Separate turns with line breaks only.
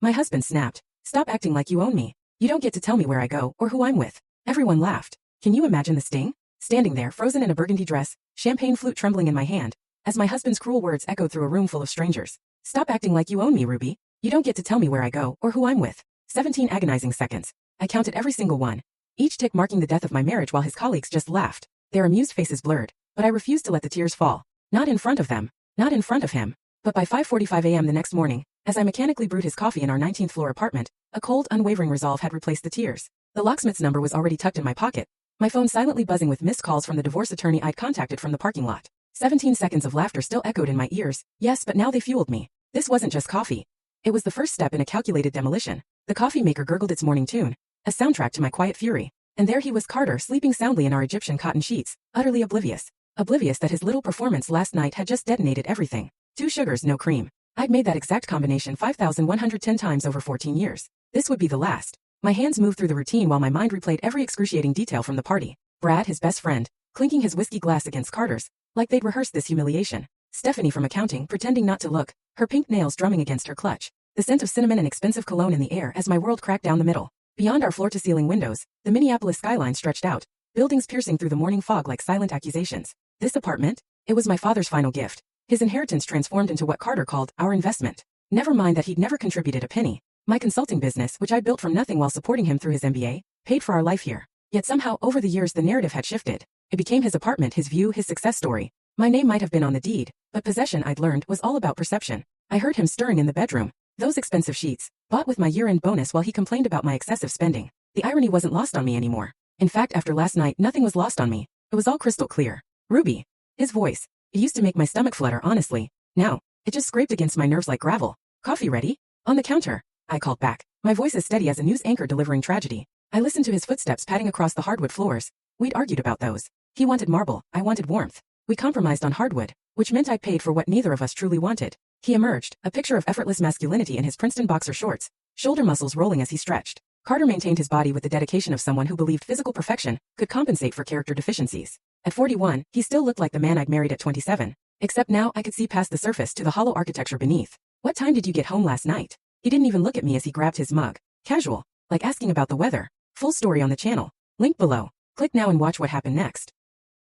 My husband snapped. Stop acting like you own me. You don't get to tell me where I go or who I'm with. Everyone laughed. Can you imagine the sting? Standing there, frozen in a burgundy dress, champagne flute trembling in my hand, as my husband's cruel words echoed through a room full of strangers. Stop acting like you own me, Ruby. You don't get to tell me where I go or who I'm with. 17 agonizing seconds. I counted every single one. Each tick marking the death of my marriage while his colleagues just laughed. Their amused faces blurred, but I refused to let the tears fall. Not in front of them. Not in front of him. But by 5:45 a.m. the next morning, as I mechanically brewed his coffee in our 19th floor apartment, a cold, unwavering resolve had replaced the tears. The locksmith's number was already tucked in my pocket, my phone silently buzzing with missed calls from the divorce attorney I'd contacted from the parking lot. 17 seconds of laughter still echoed in my ears. Yes, but now they fueled me. This wasn't just coffee. It was the first step in a calculated demolition. The coffee maker gurgled its morning tune, a soundtrack to my quiet fury. And there he was, Carter, sleeping soundly in our Egyptian cotton sheets, utterly oblivious. Oblivious that his little performance last night had just detonated everything. 2 sugars, no cream. I'd made that exact combination 5,110 times over 14 years. This would be the last. My hands moved through the routine while my mind replayed every excruciating detail from the party. Brad, his best friend, clinking his whiskey glass against Carter's, like they'd rehearsed this humiliation. Stephanie from accounting, pretending not to look, her pink nails drumming against her clutch. The scent of cinnamon and expensive cologne in the air as my world cracked down the middle. Beyond our floor-to-ceiling windows, the Minneapolis skyline stretched out, buildings piercing through the morning fog like silent accusations. This apartment? It was my father's final gift. His inheritance transformed into what Carter called our investment. Never mind that he'd never contributed a penny. My consulting business, which I built from nothing while supporting him through his MBA, paid for our life here. Yet somehow, over the years, the narrative had shifted. It became his apartment, his view, his success story. My name might have been on the deed, but possession, I'd learned, was all about perception. I heard him stirring in the bedroom. Those expensive sheets, bought with my year-end bonus while he complained about my excessive spending. The irony wasn't lost on me anymore. In fact, after last night, nothing was lost on me. It was all crystal clear. Ruby. His voice. It used to make my stomach flutter, honestly. Now, it just scraped against my nerves like gravel. Coffee ready? On the counter. I called back, my voice as steady as a news anchor delivering tragedy. I listened to his footsteps padding across the hardwood floors. We'd argued about those. He wanted marble, I wanted warmth. We compromised on hardwood, which meant I paid for what neither of us truly wanted. He emerged, a picture of effortless masculinity in his Princeton boxer shorts, shoulder muscles rolling as he stretched. Carter maintained his body with the dedication of someone who believed physical perfection could compensate for character deficiencies. At 41, he still looked like the man I'd married at 27. Except now I could see past the surface to the hollow architecture beneath. What time did you get home last night? He didn't even look at me as he grabbed his mug. Casual, like asking about the weather. Full story on the channel. Link below. Click now and watch what happened next.